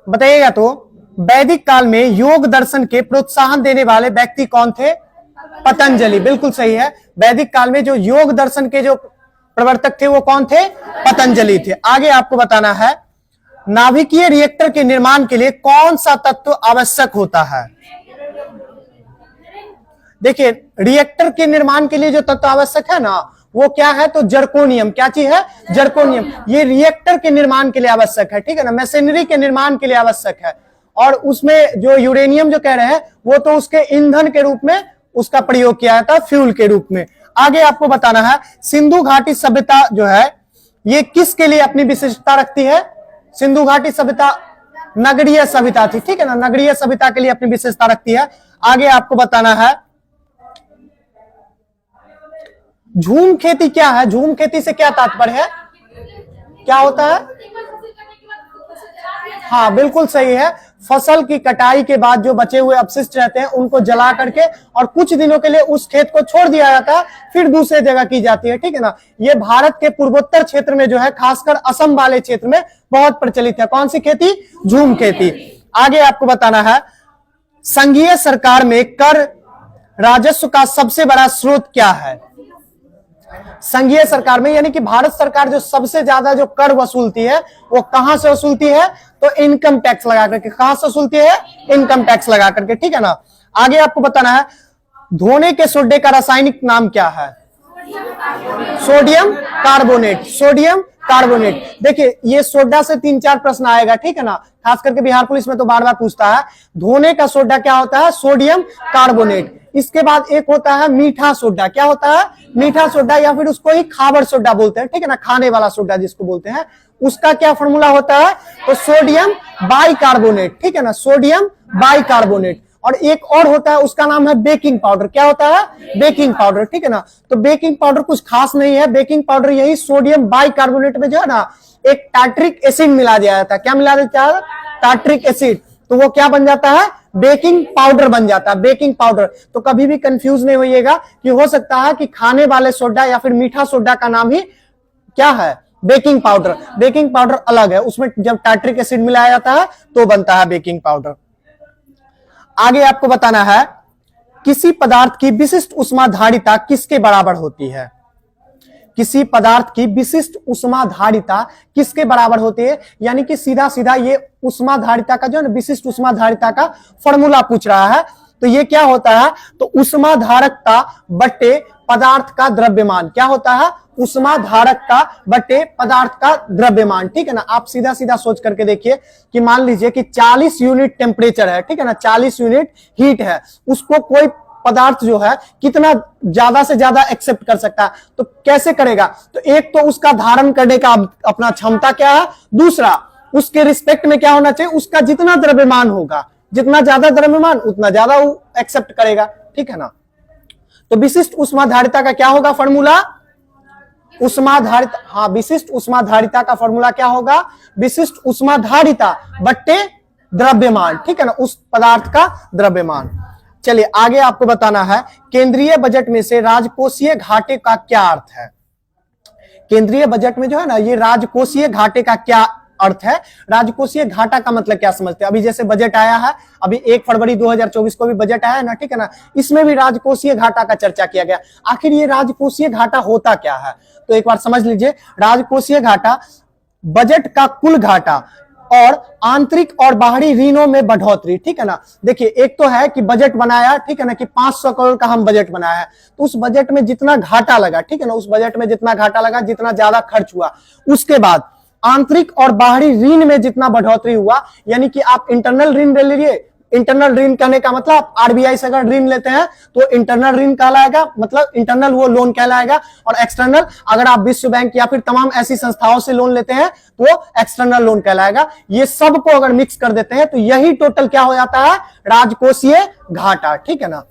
बताइएगा तो। वैदिक काल में योग दर्शन के प्रोत्साहन देने वाले व्यक्ति कौन थे? पतंजलि। बिल्कुल सही है। वैदिक काल में जो योग दर्शन के जो प्रवर्तक थे वो कौन थे? पतंजलि थे। आगे आपको बताना है, नाभिकीय रिएक्टर के निर्माण के लिए कौन सा तत्व आवश्यक होता है? देखिए, रिएक्टर के निर्माण के लिए जो तत्व आवश्यक है ना, वो क्या है? तो जर्कोनियम। क्या चीज है? जर्कोनियम। ये रिएक्टर के निर्माण के लिए आवश्यक है, ठीक है ना, मशीनरी के निर्माण के लिए आवश्यक है। और उसमें जो यूरेनियम जो कह रहे हैं वो तो उसके ईंधन के रूप में उसका प्रयोग किया जाता है, फ्यूल के रूप में। आगे आपको बताना है, सिंधु घाटी सभ्यता जो है ये किसके लिए अपनी विशिष्टता रखती है? सिंधु घाटी सभ्यता नगरीय सभ्यता थी, ठीक है ना, नगरीय सभ्यता के लिए अपनी विशेषता रखती है। आगे आपको बताना है, झूम खेती क्या है? झूम खेती से क्या तात्पर्य है? क्या होता है? हाँ, बिल्कुल सही है। फसल की कटाई के बाद जो बचे हुए अपशिष्ट रहते हैं उनको जला करके और कुछ दिनों के लिए उस खेत को छोड़ दिया जाता है, फिर दूसरे जगह की जाती है, ठीक है ना। ये भारत के पूर्वोत्तर क्षेत्र में जो है, खासकर असम वाले क्षेत्र में बहुत प्रचलित है। कौन सी खेती? झूम खेती। आगे आपको बताना है, संघीय सरकार में कर राजस्व का सबसे बड़ा स्रोत क्या है? संघीय सरकार में यानी कि भारत सरकार जो सबसे ज्यादा जो कर वसूलती है वो कहां से वसूलती है? तो इनकम टैक्स लगा करके। कहां से वसूलती है? इनकम टैक्स लगा करके, ठीक है ना। आगे आपको बताना है, धोने के सोडे का रासायनिक नाम क्या है? Sodium carbonate. Sodium carbonate. देखिए, ये सोडा से 3-4 प्रश्न आएगा, ठीक है ना, खास करके बिहार पुलिस में तो बार बार पूछता है। धोने का सोडा क्या होता है? Sodium carbonate. इसके बाद एक होता है मीठा सोडा। क्या होता है? मीठा सोडा, या फिर उसको ही खाबर सोडा बोलते हैं, ठीक है ना, खाने वाला सोडा जिसको बोलते हैं। उसका क्या फॉर्मूला होता है? तो सोडियम बाइकार्बोनेट, ठीक है ना, सोडियम बाइकार्बोनेट। और एक और होता है, उसका नाम है बेकिंग पाउडर। क्या होता है? बेकिंग पाउडर, ठीक है ना। तो बेकिंग पाउडर कुछ खास नहीं है। बेकिंग पाउडर यही सोडियम बाइकार्बोनेट में जो है ना एक टार्ट्रिक एसिड मिला दिया जाता है। क्या मिला देता है? Tartaric acid. तो वो क्या बन जाता है? बेकिंग पाउडर बन जाता है। Baking powder. तो कभी भी कंफ्यूज नहीं होइएगा कि हो सकता है कि खाने वाले सोडा या फिर मीठा सोडा का नाम ही क्या है? Baking powder. बेकिंग पाउडर अलग है, उसमें जब टार्ट्रिक एसिड मिलाया जाता है तो बनता है बेकिंग पाउडर। आगे आपको बताना है, किसी पदार्थ की विशिष्ट ऊष्माधारिता किसके बराबर होती है? किसी पदार्थ की विशिष्ट ऊष्माधारिता किसके बराबर होती है? यानी कि सीधा सीधा ये ऊष्माधारिता का जो है ना, विशिष्ट ऊष्माधारिता का फॉर्मूला पूछ रहा है। तो ये क्या होता है? तो ऊष्माधारकता बटे पदार्थ का द्रव्यमान। क्या होता है? ऊष्माधारकता बटे पदार्थ का द्रव्यमान, ठीक है ना। आप सीधा सीधा सोच करके देखिए कि मान लीजिए कि 40 यूनिट टेम्परेचर है, ठीक है ना, 40 यूनिट हीट है, उसको कोई पदार्थ जो है कितना ज्यादा से ज्यादा एक्सेप्ट कर सकता है, तो कैसे करेगा? तो एक तो उसका धारण करने का अपना क्षमता क्या है, दूसरा उसके रिस्पेक्ट में क्या होना चाहिए, उसका जितना द्रव्यमान होगा, जितना ज्यादा द्रव्यमान उतना ज्यादा वो एक्सेप्ट करेगा, ठीक है ना। तो विशिष्ट ऊष्माधारिता का क्या होगा फॉर्मूला? ऊष्माधारिता, हाँ, विशिष्ट ऊष्माधारिता का फॉर्मूला क्या होगा? विशिष्ट ऊष्माधारिता बट्टे द्रव्यमान, ठीक है ना, उस पदार्थ का द्रव्यमान। चलिए आगे आपको बताना है, केंद्रीय बजट में से राजकोषीय घाटे का क्या अर्थ है? केंद्रीय बजट में जो है ना, ये राजकोषीय घाटे का क्या अर्थ है? राजकोषीय घाटा का मतलब क्या समझते हैं? अभी जैसे बजट आया है, अभी 1 फरवरी 2024 को भी बजट आया है ना, ठीक है ना, इसमें भी राजकोषीय घाटा का चर्चा किया गया। आखिर ये राजकोषीय घाटा होता क्या है? तो एक बार समझ लीजिए, राजकोषीय घाटा बजट का कुल घाटा और आंतरिक और बाहरी ऋणों में बढ़ोतरी, ठीक है ना। देखिए, एक तो है कि बजट बनाया, ठीक है ना, कि 500 करोड़ का हम बजट बनाया है, तो उस बजट में जितना घाटा लगा, ठीक है ना, उस बजट में जितना घाटा लगा, जितना ज्यादा खर्च हुआ, उसके बाद आंतरिक और बाहरी ऋण में जितना बढ़ोतरी हुआ, यानी कि आप इंटरनल ऋण ले लीजिए। इंटरनल ऋण कहने का मतलब आप आरबीआई से अगर ऋण लेते हैं तो इंटरनल ऋण कहलाएगा, मतलब इंटरनल वो लोन कहलाएगा, और एक्सटर्नल अगर आप विश्व बैंक या फिर तमाम ऐसी संस्थाओं से लोन लेते हैं तो एक्सटर्नल लोन कहलाएगा। ये सबको अगर मिक्स कर देते हैं तो यही टोटल क्या हो जाता है? राजकोषीय घाटा, ठीक है ना।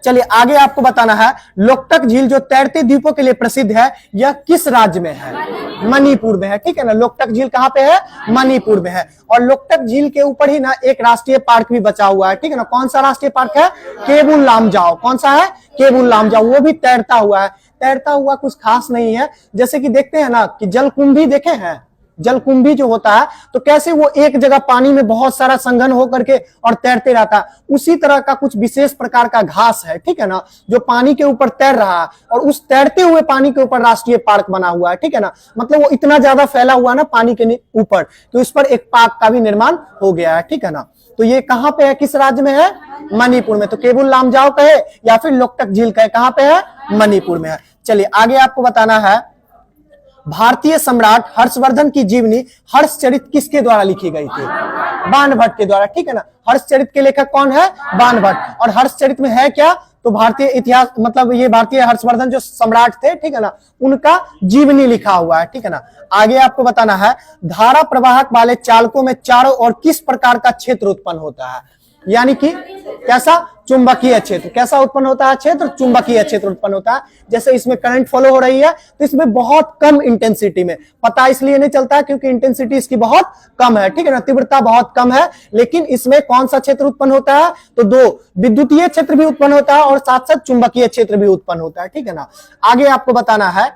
चलिए आगे आपको बताना है, लोकटक झील जो तैरते द्वीपों के लिए प्रसिद्ध है, यह किस राज्य में है? मणिपुर में है, ठीक है ना। लोकटक झील कहां पे है? मणिपुर में है। और लोकटक झील के ऊपर ही ना एक राष्ट्रीय पार्क भी बचा हुआ है, ठीक है ना। कौन सा राष्ट्रीय पार्क है? केबुल लामजाओ। कौन सा है? केबुल लामजाओ। वो भी तैरता हुआ है। तैरता हुआ कुछ खास नहीं है, जैसे कि देखते हैं ना कि जलकुंभी देखे हैं, जलकुंभी जो होता है, तो कैसे वो एक जगह पानी में बहुत सारा संघन होकर के और तैरते रहता है, उसी तरह का कुछ विशेष प्रकार का घास है, ठीक है ना, जो पानी के ऊपर तैर रहा है और उस तैरते हुए पानी के ऊपर राष्ट्रीय पार्क बना हुआ है, ठीक है ना। मतलब वो इतना ज्यादा फैला हुआ ना पानी के ऊपर, तो इस पर एक पार्क का भी निर्माण हो गया है, ठीक है ना। तो ये कहां पे है, किस राज्य में है, मणिपुर में। तो केबुल लामजाओ कहे या फिर लोकटक झील कहे, कहां पे है, मणिपुर में है। चलिए आगे आपको बताना है, भारतीय सम्राट हर्षवर्धन की जीवनी हर्षचरित किसके द्वारा लिखी गई थी, बाणभट्ट के द्वारा, ठीक है ना। हर्षचरित के लेखक कौन है, बाणभट्ट। और हर्षचरित में है क्या, तो भारतीय इतिहास, मतलब ये भारतीय हर्षवर्धन जो सम्राट थे, ठीक है ना, उनका जीवनी लिखा हुआ है, ठीक है ना। आगे आपको बताना है, धारा प्रवाहक वाले चालकों में चारों ओर किस प्रकार का क्षेत्र उत्पन्न होता है, यानी कि कैसा, चुंबकीय क्षेत्र। कैसा उत्पन्न होता है क्षेत्र, चुंबकीय क्षेत्र उत्पन्न होता है। जैसे इसमें करंट फॉलो हो रही है, तो इसमें बहुत कम इंटेंसिटी में, पता इसलिए नहीं चलता है क्योंकि इंटेंसिटी इसकी बहुत कम है, ठीक है ना, तीव्रता बहुत कम है, लेकिन इसमें कौन सा क्षेत्र उत्पन्न होता है, तो दो, विद्युतीय क्षेत्र भी उत्पन्न होता है और साथ साथ चुंबकीय क्षेत्र भी उत्पन्न होता है, ठीक है ना। आगे आपको बताना है,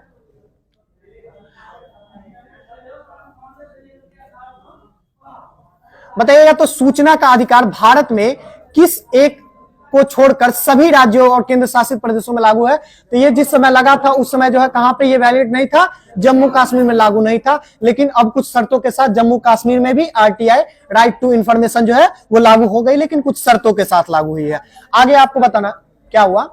बताइएगा तो सूचना का अधिकार भारत में किस एक को छोड़कर सभी राज्यों और केंद्र शासित प्रदेशों में लागू है। तो ये जिस समय लगा था उस समय जो है कहां पे ये वैलिड नहीं था, जम्मू कश्मीर में लागू नहीं था, लेकिन अब कुछ शर्तों के साथ जम्मू कश्मीर में भी आरटीआई, राइट टू इंफॉर्मेशन जो है वो लागू हो गई, लेकिन कुछ शर्तों के साथ लागू हुई है। आगे आपको बताना क्या हुआ,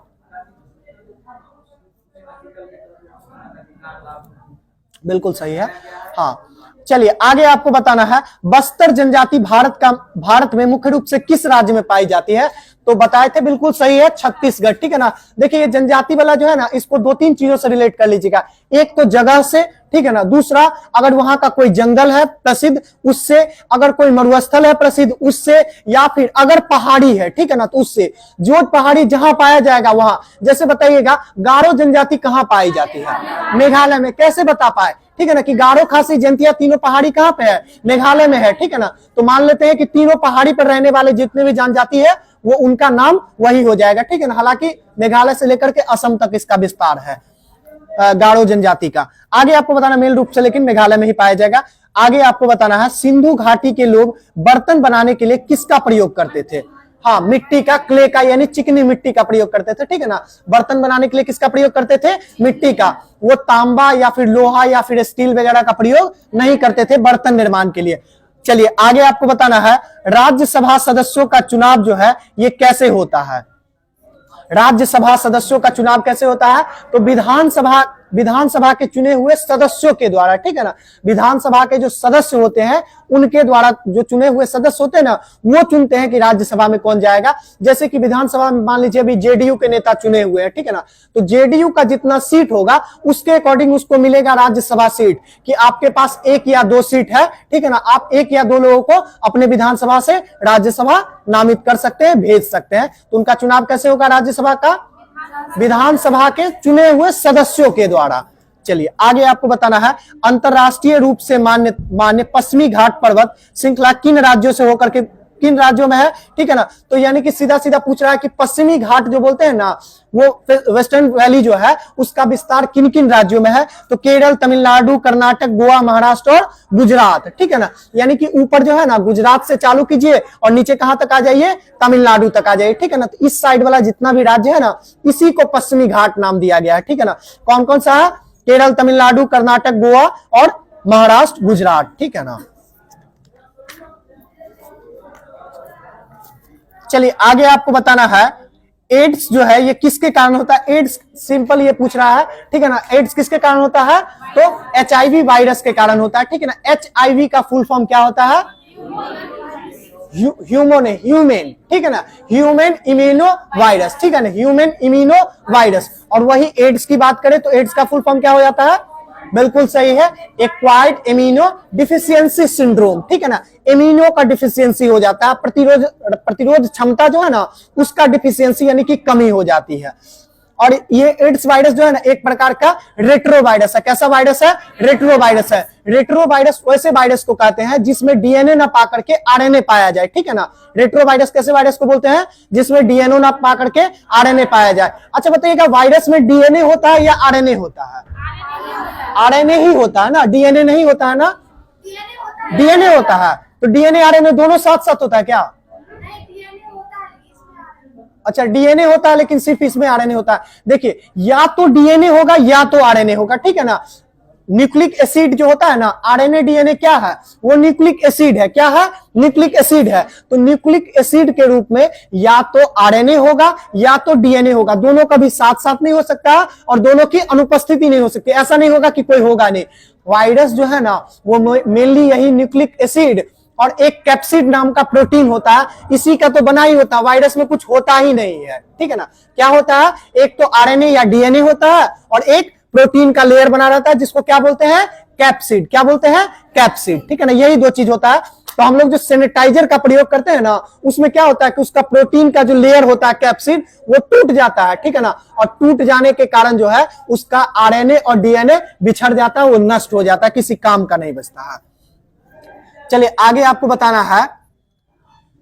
बिल्कुल सही है, हाँ। चलिए आगे आपको बताना है, बस्तर जनजाति भारत में मुख्य रूप से किस राज्य में पाई जाती है। तो बताए थे, बिल्कुल सही है, छत्तीसगढ़, ठीक है ना। देखिए ये जनजाति वाला जो है ना, इसको दो तीन चीजों से रिलेट कर लीजिएगा। एक तो जगह से, ठीक है ना, दूसरा अगर वहां का कोई जंगल है प्रसिद्ध उससे, अगर कोई मरुस्थल है प्रसिद्ध उससे, या फिर अगर पहाड़ी है, ठीक है ना, तो उससे। जो पहाड़ी जहां पाया जाएगा वहां, जैसे बताइएगा गारो जनजाति कहां पाई जाती है, मेघालय में। कैसे बता पाए, ठीक है ना, कि गारो, खासी, जयंतिया तीनों पहाड़ी कहां पे है, मेघालय में है, ठीक है ना। तो मान लेते हैं कि तीनों पहाड़ी पर रहने वाले जितने भी जनजाति है वो उनका नाम वही हो जाएगा, ठीक है ना। हालांकि मेघालय से लेकर के असम तक इसका विस्तार है गारो जनजाति का। आगे आपको बताना मेन रूप से लेकिन मेघालय में ही पाया जाएगा। आगे आपको बताना है, सिंधु घाटी के लोग बर्तन बनाने के लिए किसका प्रयोग करते थे, हाँ, मिट्टी का, क्ले का, यानी चिकनी मिट्टी का प्रयोग करते थे, ठीक है ना। बर्तन बनाने के लिए किसका प्रयोग करते थे, मिट्टी का। वो तांबा या फिर लोहा या फिर स्टील वगैरह का प्रयोग नहीं करते थे बर्तन निर्माण के लिए। चलिए आगे आपको बताना है, राज्यसभा सदस्यों का चुनाव जो है ये कैसे होता है, राज्यसभा सदस्यों का चुनाव कैसे होता है, तो विधानसभा के चुने हुए सदस्यों के द्वारा, ठीक है ना। विधानसभा के जो सदस्य होते हैं उनके द्वारा, जो चुने हुए सदस्य होते हैं ना, वो चुनते हैं कि राज्यसभा में कौन जाएगा। जैसे कि विधानसभा में मान लीजिए अभी जेडीयू के नेता चुने हुए हैं, ठीक है ना, तो जेडीयू का जितना सीट होगा उसके अकॉर्डिंग उसको मिलेगा राज्यसभा सीट, कि आपके पास एक या दो सीट है, ठीक है ना, आप एक या दो लोगों को अपने विधानसभा से राज्यसभा नामित कर सकते हैं, भेज सकते हैं। तो उनका चुनाव कैसे होगा राज्यसभा का, विधानसभा के चुने हुए सदस्यों के द्वारा। चलिए आगे आपको बताना है, अंतरराष्ट्रीय रूप से मान्य पश्चिमी घाट पर्वत श्रृंखला किन राज्यों से होकर के, किन राज्यों में है, ठीक है ना। तो यानी कि सीधा सीधा पूछ रहा है कि पश्चिमी घाट जो बोलते हैं ना, वो वेस्टर्न वैली जो है उसका विस्तार किन किन राज्यों में है, तो केरल, तमिलनाडु, कर्नाटक, गोवा, महाराष्ट्र और गुजरात, ठीक है ना। यानी कि ऊपर जो है ना गुजरात से चालू कीजिए और नीचे कहां तक आ जाइए, तमिलनाडु तक आ जाइए, ठीक है ना। तो इस साइड वाला जितना भी राज्य है ना, इसी को पश्चिमी घाट नाम दिया गया है, ठीक है ना। कौन कौन सा है, केरल, तमिलनाडु, कर्नाटक, गोवा और महाराष्ट्र, गुजरात, ठीक है ना। चलिए आगे आपको बताना है, एड्स जो है ये किसके कारण होता है, एड्स सिंपल ये पूछ रहा है, ठीक है ना। एड्स किसके कारण होता है, तो एचआईवी वायरस के कारण होता है, ठीक है ना। एचआईवी का फुल फॉर्म क्या होता है, ह्यूमन, ठीक है ना, ह्यूमन इम्यूनो वायरस, ठीक है ना, ह्यूमन इम्यूनो वायरस। और वही एड्स की बात करें तो एड्स का फुल फॉर्म क्या हो जाता है, बिल्कुल सही है, एक्वायर्ड इम्यूनो डिफिशियंसी सिंड्रोम, ठीक है ना। इम्यूनो का डिफिशियंसी हो जाता है, प्रतिरोध क्षमता जो है ना उसका डिफिशियंसी यानी कि कमी हो जाती है। और ये एड्स वायरस जो है ना एक प्रकार का रेट्रो वायरस है। कैसा वायरस है, रेट्रो वायरस है। रेट्रो वायरस वैसे वायरस को कहते हैं जिसमें डीएनए ना पा करके आरएनए पाया जाए, ठीक है ना। रेट्रो वायरस कैसे वायरस को बोलते हैं, जिसमें डीएनए ना पा करके आरएनए पाया जाए। अच्छा बताइएगा, वायरस में डीएनए होता है या आरएनए होता है, आरएनए ही होता है ना, डीएनए नहीं होता है ना। डीएनए होता है, तो डीएनए आरएनए दोनों साथ साथ होता है क्या? अच्छा, डीएनए होता है लेकिन सिर्फ इसमें आरएनए होता है। देखिए, या तो डीएनए होगा या तो आरएनए होगा, ठीक है ना। न्यूक्लिक एसिड जो होता है ना, आरएनए डीएनए क्या है? वो न्यूक्लिक एसिड है। क्या है? न्यूक्लिक एसिड है। तो न्यूक्लिक एसिड के रूप में या तो आरएनए होगा या तो डीएनए होगा, दोनों कभी साथ साथ नहीं हो सकता और दोनों की अनुपस्थिति नहीं हो सकती। ऐसा नहीं होगा कि कोई होगा नहीं। वायरस जो है ना, वो मेनली यही न्यूक्लिक एसिड और एक कैप्सिड नाम का प्रोटीन होता है, इसी का तो बना ही होता है। वायरस में कुछ होता ही नहीं है, ठीक है ना। क्या होता है? एक तो आरएनए या डीएनए होता है और एक प्रोटीन का लेयर बना रहता है, जिसको क्या बोलते हैं? कैप्सिड। क्या बोलते हैं? कैप्सिड, ठीक है ना। यही दो चीज होता है। तो हम लोग जो सैनिटाइजर का प्रयोग करते हैं ना, उसमें क्या होता है कि उसका प्रोटीन का जो लेयर होता है कैप्सिड, वो टूट जाता है, ठीक है ना। और टूट जाने के कारण जो है उसका आरएनए और डीएनए बिछड़ जाता है, वो नष्ट हो जाता है, किसी काम का नहीं बचता है। चलिए आगे आपको बताना है,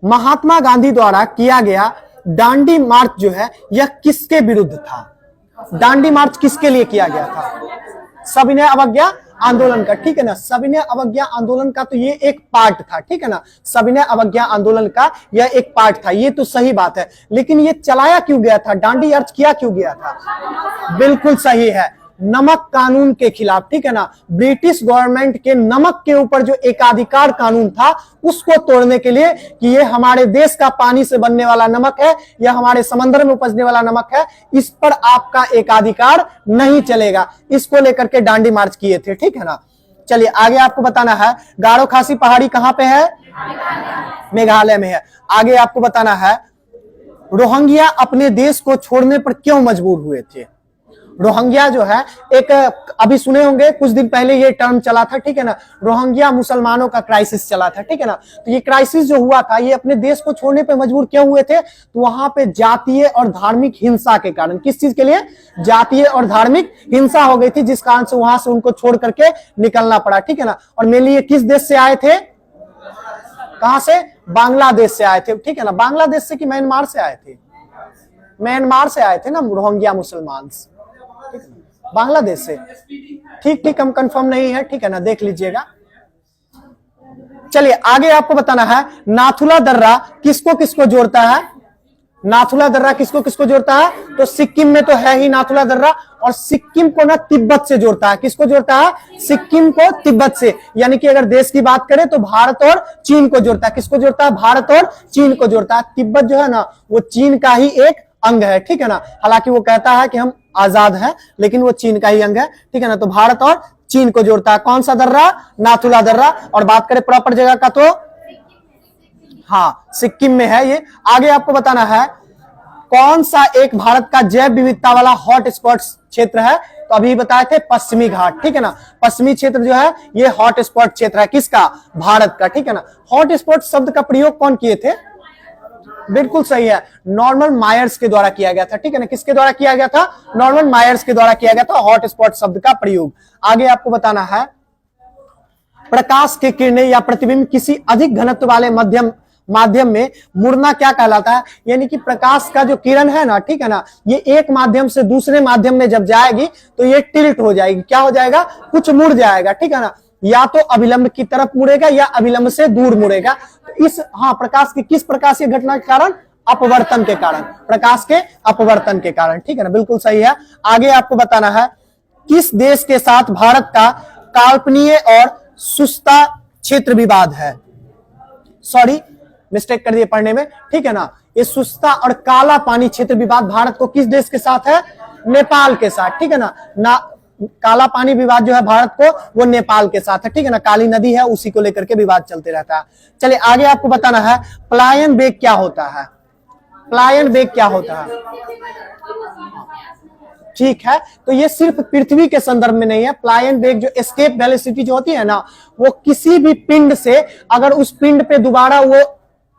महात्मा गांधी द्वारा किया गया दांडी मार्च जो है, यह किसके विरुद्ध था? दांडी मार्च किसके लिए किया गया था? सविनय अवज्ञा आंदोलन का, ठीक है ना। सविनय अवज्ञा आंदोलन का तो ये एक पार्ट था, ठीक है ना। सविनय अवज्ञा आंदोलन का यह एक पार्ट था, ये तो सही बात है। लेकिन ये चलाया क्यों गया था? दांडी मार्च किया क्यों गया था? बिल्कुल सही है, नमक कानून के खिलाफ, ठीक है ना। ब्रिटिश गवर्नमेंट के नमक के ऊपर जो एकाधिकार कानून था, उसको तोड़ने के लिए कि ये हमारे देश का पानी से बनने वाला नमक है या हमारे समंदर में उपजने वाला नमक है, इस पर आपका एकाधिकार नहीं चलेगा, इसको लेकर के दांडी मार्च किए थे, ठीक है ना। चलिए आगे आपको बताना है, गारो खासी पहाड़ी कहां पे है? मेघालय में है। आगे आपको बताना है, रोहिंग्या अपने देश को छोड़ने पर क्यों मजबूर हुए थे? रोहिंग्या जो है, एक अभी सुने होंगे कुछ दिन पहले ये टर्म चला था, ठीक है ना। रोहिंग्या मुसलमानों का क्राइसिस चला था, ठीक है ना। तो ये क्राइसिस जो हुआ था, ये अपने देश को छोड़ने पे मजबूर क्यों हुए थे? तो वहां पे जातीय और धार्मिक हिंसा के कारण। किस चीज के लिए? जातीय और धार्मिक हिंसा हो गई थी, जिस कारण से वहां से उनको छोड़ करके निकलना पड़ा, ठीक है ना। और मेनली ये किस देश से आए थे? कहां से? बांग्लादेश से आए थे, ठीक है ना। बांग्लादेश से कि म्यांमार से आए थे? म्यांमार से आए थे ना रोहिंग्या मुसलमान, बांग्लादेश से। ठीक, हम कंफर्म नहीं है, ठीक है ना, देख लीजिएगा। चलिए आगे आपको बताना है, नाथुला दर्रा किसको किसको जोड़ता है? नाथुला दर्रा किसको किसको जोड़ता है? तो सिक्किम में तो है ही नाथुला दर्रा, और सिक्किम को ना तिब्बत से जोड़ता है। किसको जोड़ता है? सिक्किम को तिब्बत से। यानी कि अगर देश की बात करें तो भारत और चीन को जोड़ता है। किसको जोड़ता है? भारत और चीन को जोड़ता है। तिब्बत जो है ना, वो चीन का ही एक अंग है, ठीक है ना। हालांकि वो कहता है कि हम आजाद है, लेकिन वो चीन का ही अंग है, ठीक है ना। तो भारत और चीन को जोड़ता है कौन सा दर्रा? नाथुला दर्रा। और बात करें प्रॉपर जगह का तो हाँ, सिक्किम में है ये। आगे आपको बताना है, कौन सा एक भारत का जैव विविधता वाला हॉट स्पॉट क्षेत्र है? तो अभी बताए थे पश्चिमी घाट, ठीक है ना। पश्चिमी क्षेत्र जो है ये हॉट स्पॉट क्षेत्र है, किसका? भारत का, ठीक है ना। हॉट स्पॉट शब्द का प्रयोग कौन किए थे? बिल्कुल सही है, नॉर्मन मायर्स के द्वारा किया गया था, ठीक है ना। किसके द्वारा किया गया था? नॉर्मन मायर्स के द्वारा किया गया था हॉट स्पॉट शब्द का प्रयोग। आगे आपको बताना है, प्रकाश की किरणें या प्रतिबिंब किसी अधिक घनत्व वाले माध्यम में मुड़ना क्या कहलाता है? यानी कि प्रकाश का जो किरण है ना, ठीक है ना, ये एक माध्यम से दूसरे माध्यम में जब जाएगी तो ये टिल्ट हो जाएगी। क्या हो जाएगा? कुछ मुड़ जाएगा, ठीक है ना। या तो अभिलंब की तरफ मुड़ेगा या अभिलंब से दूर मुड़ेगा। तो इस प्रकाश की किस प्रकाशीय घटना के कारण? अपवर्तन के कारण, प्रकाश के अपवर्तन के कारण, ठीक है ना। बिल्कुल सही है। आगे आपको बताना है, किस देश के साथ भारत का काल्पनीय और सुस्ता क्षेत्र विवाद है? सॉरी, मिस्टेक कर दिए पढ़ने में, ठीक है ना। ये सुस्ता और काला पानी क्षेत्र विवाद भारत को किस देश के साथ है? नेपाल के साथ, ठीक है ना। काला पानी विवाद जो है भारत को, वो नेपाल के साथ है, ठीक है ना। काली नदी है, उसी को लेकर के विवाद चलते रहता है। चलिए आगे आपको बताना है, पलायन वेग क्या होता है? पलायन वेग क्या होता है? ठीक है, तो ये सिर्फ पृथ्वी के संदर्भ में नहीं है। पलायन वेग जो एस्केप वेलोसिटी जो होती है ना, वो किसी भी पिंड से अगर उस पिंड पे दोबारा वो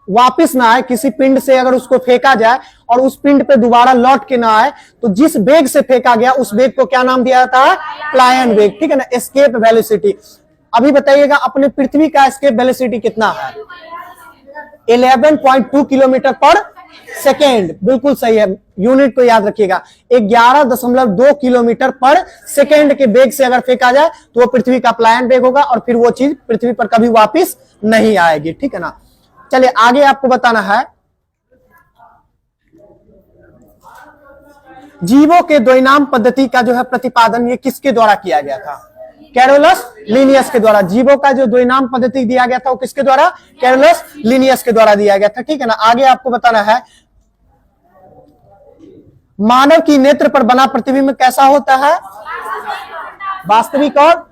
वापस ना आए, किसी पिंड से अगर उसको फेंका जाए और उस पिंड पे दोबारा लौट के ना आए, तो जिस वेग से फेंका गया उस वेग को क्या नाम दिया जाता है? पलायन वेग, ठीक है ना, एस्केप वेलोसिटी। अभी बताइएगा, अपने पृथ्वी का एस्केप वेलोसिटी कितना है? 11.2 किलोमीटर पर सेकेंड, बिल्कुल सही है। यूनिट को याद रखिएगा, 11.2 किलोमीटर पर सेकेंड के वेग से अगर फेंका जाए तो वो पृथ्वी का प्लायन वेग होगा और फिर वो चीज पृथ्वी पर कभी वापस नहीं आएगी, ठीक है ना। चलिए आगे आपको बताना है, जीवों के द्वैनाम पद्धति का जो है प्रतिपादन ये किसके द्वारा किया गया था? कैरोलस लिनियस के द्वारा। जीवों का जो द्वैनाम पद्धति दिया गया था वो किसके द्वारा? कैरोलस लिनियस के द्वारा दिया गया था, ठीक है ना। आगे आपको बताना है, मानव की नेत्र पर बना प्रतिबिंब कैसा होता है? वास्तविक और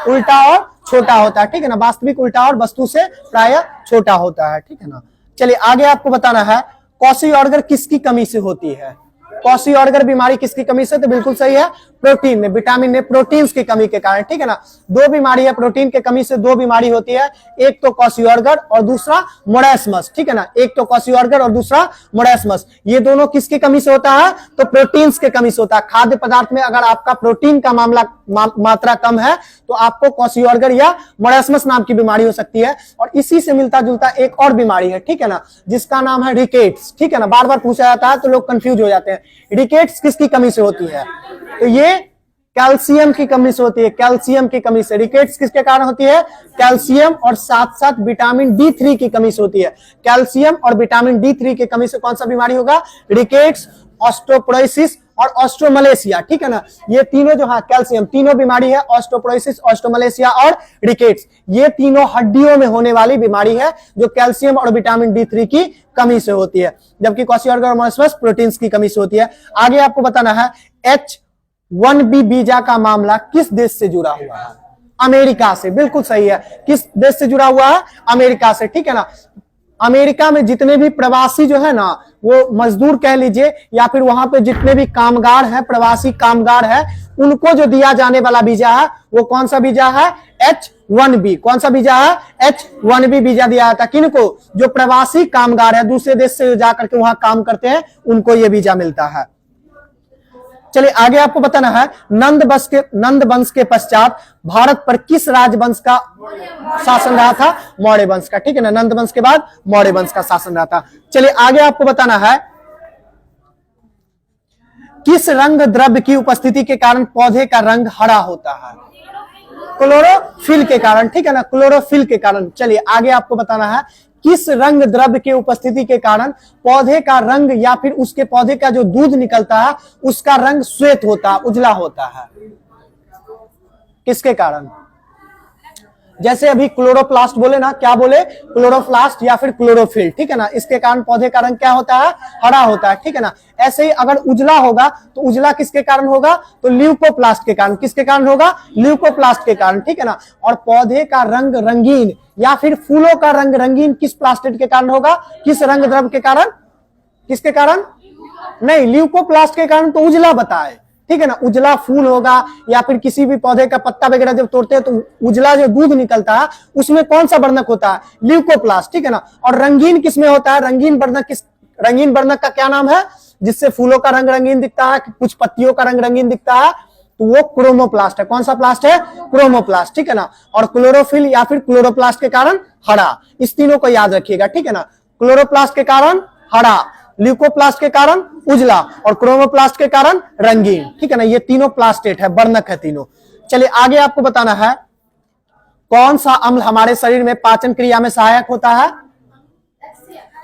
उल्टा और छोटा होता है, ठीक है ना। वास्तविक उल्टा और वस्तु से प्राय छोटा होता है, ठीक है ना। चलिए आगे आपको बताना है, क्वासी-ऑर्गर किसकी कमी से होती है? क्वासी-ऑर्गर बीमारी किसकी कमी से? तो बिल्कुल सही है, प्रोटीन ने, विटामिन ने, प्रोटीन्स की कमी के कारण, ठीक है ना। दो बीमारी है प्रोटीन के कमी से, दो बीमारी होती है, एक तो क्वासी-ऑर्गर और दूसरा मोरेस्मस, ठीक है ना। एक तो क्वासी-ऑर्गर और दूसरा मोरेस्मस, ये दोनों किसकी कमी से होता है? तो प्रोटीन्स के कमी से होता है। खाद्य पदार्थ में अगर आपका प्रोटीन का मात्रा कम है तो आपको क्वासी-ऑर्गर या मोरेस्मस नाम की बीमारी हो सकती है। और इसी से मिलता जुलता एक और बीमारी है, ठीक है ना, जिसका नाम है रिकेट्स, ठीक है ना। बार बार पूछा जाता है तो लोग कंफ्यूज हो जाते हैं। रिकेट्स किसकी कमी से होती है? तो ये कैल्शियम की कमी से होती है, कैल्शियम की कमी से। रिकेट्स किसके कारण होती है? कैल्शियम और साथ साथ विटामिन D3 की कमी से होती है। कैल्शियम और विटामिन D3 की कमी से कौन सा बीमारी होगा? रिकेट्स, ऑस्टियोपोरोसिस और ऑस्ट्रोमलेशिया, ठीक है ना। ये तीनों जो है कैल्शियम, तीनों बीमारी है, ऑस्टियोपोरोसिस, ऑस्ट्रोमलेशिया और रिकेट्स, ये तीनों हड्डियों में होने वाली बीमारी है जो कैल्शियम और विटामिन D3 की कमी से होती है, जबकि क्वासी-ऑर्गर और मोरेस्मस प्रोटीन्स की कमी से होती है। आगे आपको बताना है, H1B वीजा का मामला किस देश से जुड़ा हुआ है? अमेरिका से, बिल्कुल सही है। किस देश से जुड़ा हुआ है? अमेरिका से, ठीक है ना। अमेरिका में जितने भी प्रवासी जो है ना, वो मजदूर कह लीजिए या फिर वहां पे जितने भी कामगार हैं, प्रवासी कामगार हैं, उनको जो दिया जाने वाला वीजा है वो कौन सा वीजा है? H1B। कौन सा वीजा है? H1B वीजा दिया जाता है किनको? जो प्रवासी कामगार है, दूसरे देश से जाकर के वहां काम करते हैं, उनको ये वीजा मिलता है। चलिए आगे आपको बताना है, नंद वंश के पश्चात भारत पर किस राजवंश का शासन रहा था? मौर्य वंश का, ठीक है ना। नंद वंश के बाद मौर्य वंश का शासन रहा था। चलिए आगे आपको बताना है, किस रंग द्रव्य की उपस्थिति के कारण पौधे का रंग हरा होता है? क्लोरोफिल के कारण, ठीक है ना, क्लोरोफिल के कारण। चलिए आगे आपको बताना है, किस रंग द्रव्य की उपस्थिति के कारण पौधे का रंग या फिर उसके पौधे का जो दूध निकलता है उसका रंग श्वेत होता है, उजला होता है? किसके कारण? जैसे अभी क्लोरोप्लास्ट बोले ना, क्या बोले? क्लोरोप्लास्ट या फिर क्लोरोफिल, ठीक है ना। इसके कारण पौधे का रंग क्या होता है? हरा होता है, ठीक है ना। ऐसे ही अगर उजला होगा तो उजला किसके कारण होगा? तो ल्यूकोप्लास्ट के कारण। किसके कारण होगा? ल्यूकोप्लास्ट के कारण, ठीक है ना। और पौधे का रंग रंगीन या फिर फूलों का रंग रंगीन किस प्लास्टिड के कारण होगा? किस रंग द्रव्य के कारण? किसके कारण? नहीं, ल्यूकोप्लास्ट के कारण तो उजला बताए, ठीक है ना। उजला फूल होगा या फिर किसी भी पौधे का पत्ता वगैरह जब तोड़ते हैं तो उजला जो दूध निकलता है उसमें कौन सा वर्णक होता है? ल्यूकोप्लास्ट, ठीक है ना। और रंगीन किसमें होता है? रंगीन वर्णक का क्या नाम है? जिससे फूलों का रंग रंगीन दिखता है, कुछ पत्तियों का रंग रंगीन दिखता है, तो वो क्रोमोप्लास्ट है। कौन सा प्लास्ट है? क्रोमोप्लास्ट, ठीक है ना। और क्लोरोफिल या फिर क्लोरोप्लास्ट के कारण हरा। इस तीनों को याद रखिएगा, ठीक है ना। क्लोरोप्लास्ट के कारण हरा, ल्यूकोप्लास्ट के कारण उजला और क्रोमोप्लास्ट के कारण रंगीन, ठीक है ना। ये तीनों प्लास्टेट है, वर्णक है तीनों। चलिए आगे आपको बताना है, कौन सा अम्ल हमारे शरीर में पाचन क्रिया में सहायक होता है?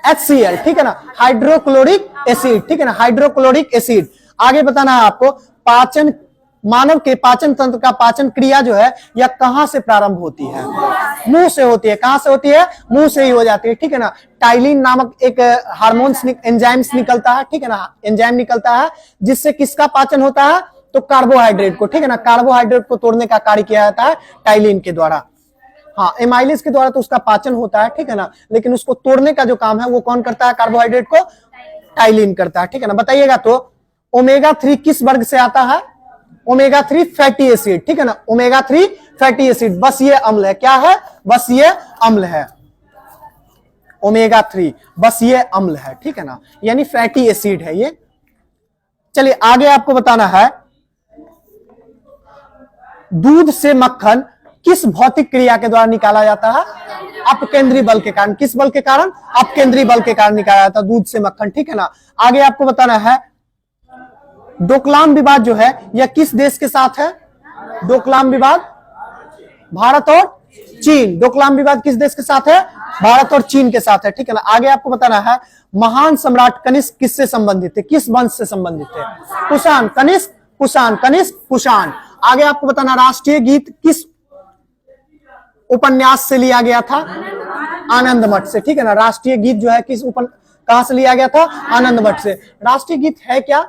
HCl, ठीक है ना, हाइड्रोक्लोरिक एसिड, ठीक है ना, हाइड्रोक्लोरिक एसिड। आगे बताना है आपको, मानव के पाचन तंत्र का पाचन क्रिया जो है यह कहां से प्रारंभ होती है? मुंह से होती है। कहां से होती है? मुंह से ही हो जाती है, ठीक है ना। टाइलिन नामक एक हार्मोन्स एंजाइम्स निकलता है, ठीक है ना, एंजाइम निकलता है जिससे किसका पाचन होता है? तो कार्बोहाइड्रेट को, ठीक है ना, कार्बोहाइड्रेट को तोड़ने का कार्य किया जाता है टाइलिन के द्वारा। हाँ, एमाइलेज के द्वारा तो उसका पाचन होता है, ठीक है ना, लेकिन उसको तोड़ने का जो काम है वो कौन करता है? कार्बोहाइड्रेट को टाइलिन करता है, ठीक है ना। बताइएगा तो ओमेगा 3 किस वर्ग से आता है? ओमेगा 3 फैटी एसिड, ठीक है ना, ओमेगा 3 फैटी एसिड। बस ये अम्ल है, क्या है? बस ये अम्ल है, ओमेगा 3 बस ये अम्ल है, ठीक है ना, यानी फैटी एसिड है ये। चलिए आगे आपको बताना है, दूध से मक्खन किस भौतिक क्रिया के द्वारा निकाला जाता है? अपकेंद्री बल के कारण। किस बल के कारण? अपकेंद्री बल के कारण निकाला जाता है दूध से मक्खन, ठीक है ना। आगे आपको बताना है डोकलाम विवाद जो है यह किस देश के साथ है? डोकलाम विवाद भारत और चीन। डोकलाम विवाद किस देश के साथ है? भारत और चीन के साथ है, ठीक है ना। आगे आपको बताना है महान सम्राट कनिष्क किससे संबंधित थे? किस वंश से संबंधित थे? कुषाण। कनिष्क, कुषाण, कनिष्क, कुषाण। आगे आपको बताना राष्ट्रीय गीत किस उपन्यास से लिया गया था? आनंद मठ से, ठीक है ना। राष्ट्रीय गीत जो है किस कहां से लिया गया था? आनंद मठ से। राष्ट्रीय गीत है क्या?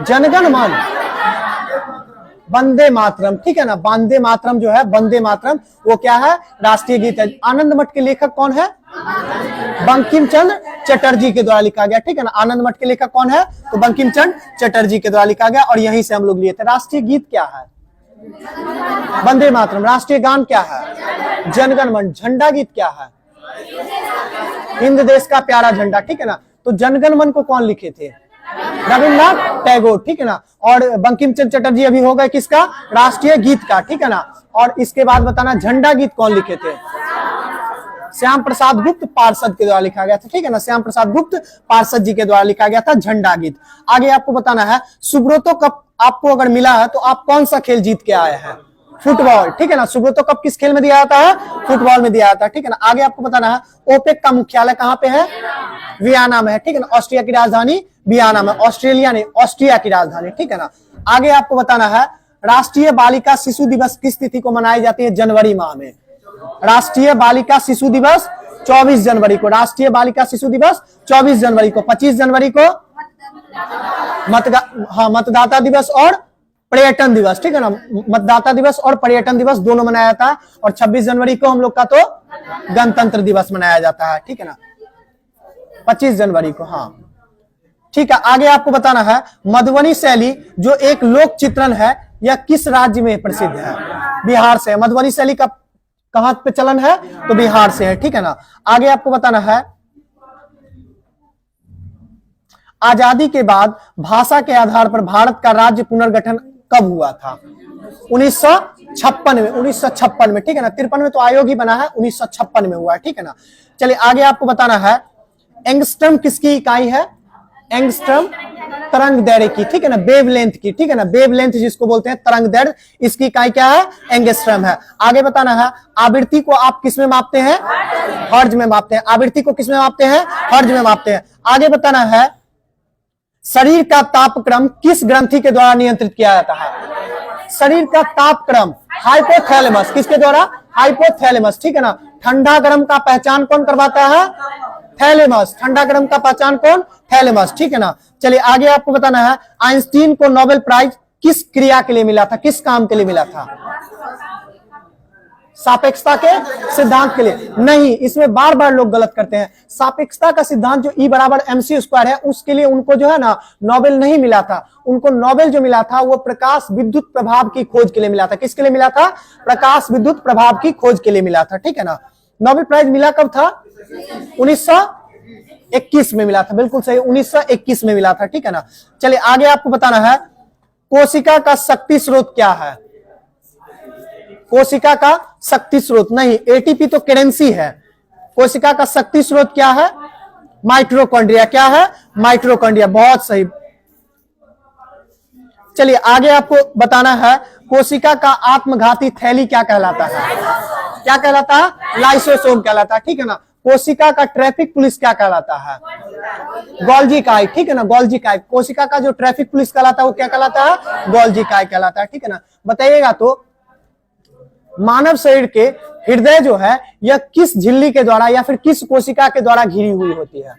जनगण मन, वंदे मातरम, ठीक है ना। वंदे मातरम जो है, वंदे मातरम वो क्या है? राष्ट्रीय गीत है। आनंद मठ के लेखक कौन है? बंकिम चंद्र चटर्जी के द्वारा लिखा गया, ठीक है ना। आनंद मठ के लेखक कौन है? तो बंकिम चंद्र चटर्जी के द्वारा लिखा गया और यहीं से हम लोग लिए थे। राष्ट्रीय गीत क्या है? वंदे मातरम। राष्ट्रीय गान क्या है? जनगण मन। झंडा गीत क्या है? हिंद देश का प्यारा झंडा, ठीक है ना। तो जनगण मन को कौन लिखे थे? रविन्द्रनाथ टैगोर, ठीक है ना। और बंकिम चंद्र चटर्जी अभी हो गए किसका? राष्ट्रीय गीत का, ठीक है ना। और इसके बाद बताना झंडा गीत कौन लिखे थे? श्याम प्रसाद गुप्त पार्षद के द्वारा लिखा गया था, ठीक है ना। श्याम प्रसाद गुप्त पार्षद जी के द्वारा लिखा गया था झंडा गीत। आगे आपको बताना है सुब्रतो कप आपको अगर मिला है तो आप कौन सा खेल जीत के आए हैं? फुटबॉल, ठीक है ना। सुब्रतो कप किस खेल में दिया जाता है? फुटबॉल में दिया जाता है, ठीक है ना। आगे आपको बताना है ओपेक का मुख्यालय कहां पे है? वियना में है, ठीक है ना। ऑस्ट्रिया की राजधानी वियना में। ऑस्ट्रेलिया नहीं, ऑस्ट्रिया की राजधानी, ठीक है ना। आगे आपको बताना है राष्ट्रीय बालिका शिशु दिवस किस तिथि को मनाई जाती है? जनवरी माह में। राष्ट्रीय बालिका शिशु दिवस 24 जनवरी को। राष्ट्रीय बालिका शिशु दिवस 24 जनवरी को। 25 जनवरी को मतदाता दिवस और पर्यटन दिवस, ठीक है ना। मतदाता दिवस और पर्यटन दिवस दोनों मनाया जाता है। और 26 जनवरी को हम लोग का तो गणतंत्र दिवस मनाया जाता है, ठीक है ना। 25 जनवरी को, हाँ, ठीक है। आगे आपको बताना है मधुबनी शैली जो एक लोक चित्रण है यह किस राज्य में प्रसिद्ध है? बिहार से। मधुबनी शैली का कहां पे चलन है? तो बिहार से है, ठीक है ना। आगे आपको बताना है आजादी के बाद भाषा के आधार पर भारत का राज्य पुनर्गठन कब हुआ था? 1956 में। 1956 में, ठीक है ना। 53 में तो आयोग ही बना है, 1956 में हुआ है, ठीक है ना। चलिए आगे आपको बताना है एंगस्ट्रम किसकी इकाई है? एंगस्ट्रम तरंग दैर्घ्य की, ठीक है ना। वेवलेंथ की, ठीक है ना। वेवलेंथ जिसको बोलते हैं तरंग दैर्घ्य, इसकी इकाई क्या है? एंगस्ट्रम है। आगे बताना है आवृत्ति को आप किस में मापते हैं? हर्ट्ज में मापते हैं। आवृत्ति को किस में मापते हैं? हर्ट्ज में मापते हैं। आगे बताना है शरीर का तापक्रम किस ग्रंथि के द्वारा नियंत्रित किया जाता है? शरीर का तापक्रम हाइपोथैलेमस। किसके द्वारा? हाइपोथैलेमस, ठीक है ना। ठंडा गर्म का पहचान कौन करवाता है? थैलेमस। ठंडा गर्म का पहचान कौन? थैलेमस, ठीक है ना। चलिए आगे आपको बताना है आइंस्टीन को नोबेल प्राइज किस क्रिया के लिए मिला था? किस काम के लिए मिला था? सापेक्षता के सिद्धांत के लिए नहीं। इसमें बार बार लोग गलत करते हैं। सापेक्षता का सिद्धांत जो E बराबर mc स्क्वायर है उसके लिए उनको जो है ना नोबेल नहीं मिला था। उनको नोबेल जो मिला था वो प्रकाश विद्युत प्रभाव की खोज के लिए मिला था। किसके लिए मिला था? प्रकाश विद्युत प्रभाव की खोज के लिए मिला था, ठीक है ना। नोबेल प्राइज मिला कब था? 1921 में मिला था, बिल्कुल सही, 1921 में मिला था, ठीक है ना। चलिए आगे आपको बताना है कोशिका का शक्ति स्रोत क्या है? कोशिका का शक्ति स्रोत नहीं, एटीपी तो करेंसी है। कोशिका का शक्ति स्रोत क्या है? माइटोकॉन्ड्रिया। क्या है? माइटोकॉन्ड्रिया, बहुत सही। चलिए आगे आपको बताना है कोशिका का आत्मघाती थैली क्या कहलाता है? क्या कहलाता है? लाइसोसोम कहलाता है, ठीक है ना। कोशिका का ट्रैफिक पुलिस क्या कहलाता है? गोल्जी काय, ठीक है ना। गोल्जी काय। कोशिका का जो ट्रैफिक पुलिस कहलाता है वो क्या कहलाता है? गोल्जी काय कहलाता है, ठीक है ना। बताइएगा तो मानव शरीर के हृदय जो है यह किस झिल्ली के द्वारा या फिर किस कोशिका के द्वारा घिरी हुई होती है?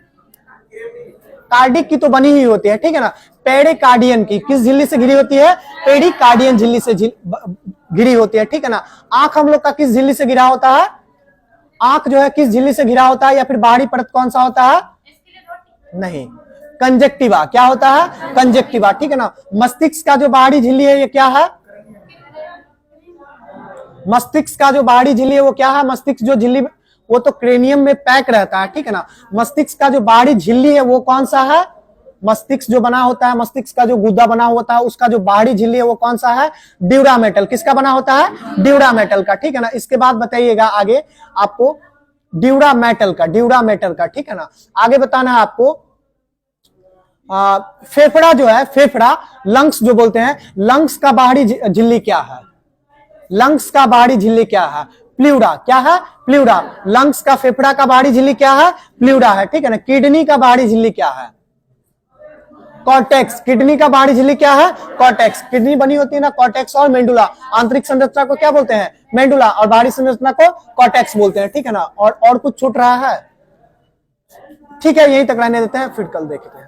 कार्डिक की तो बनी हुई होती है, ठीक है ना। पेरिकार्डियन की किस झिल्ली से घिरी होती है? पेरिकार्डियन झिल्ली से घिरी होती है, ठीक है ना। आंख हम लोग का किस झिल्ली से घिरा होता है? आंख जो है किस झिल्ली से घिरा होता है या फिर बाहरी परत कौन सा होता है? नहीं, कंजक्टिवा। क्या होता है? कंजक्टिवा, ठीक है ना। मस्तिष्क का जो बाहरी झिल्ली है ये क्या है? मस्तिष्क का जो बाहरी झिल्ली है वो क्या है? मस्तिष्क जो झिल्ली वो तो क्रेनियम में पैक रहता है, ठीक है ना। मस्तिष्क का जो बाहरी झिल्ली है वो कौन सा है? मस्तिष्क जो बना होता है, मस्तिष्क का जो गुदा बना होता है, उसका जो बाहरी झिल्ली है वो कौन सा है? Dura metal. किसका बना होता है? ड्यूरा मेटल का, ठीक है ना। इसके बाद बताइएगा आगे आपको ड्यूरा मेटल का, ठीक है ना। आगे बताना है आपको फेफड़ा जो है, फेफड़ा, लंग्स जो बोलते हैं, लंग्स का बाहरी झिल्ली क्या है? लंग्स का बाहरी झिल्ली क्या है? प्ल्यूरा। क्या है? प्ल्यूरा। लंग्स का, फेफड़ा का बाहरी झिल्ली क्या है? प्ल्यूरा है, ठीक है ना। किडनी का बाहरी झिल्ली क्या है? कॉर्टेक्स। किडनी का बाहरी झिल्ली क्या है? कॉर्टेक्स। किडनी बनी होती है ना कॉर्टेक्स और मेंडुला। आंतरिक संरचना को क्या बोलते हैं? मेंडुला। और बाहरी संरचना को कॉर्टेक्स बोलते हैं, ठीक है ना। और कुछ छूट रहा है? ठीक है, यही तक रहने देते हैं, फिर कल देखते हैं।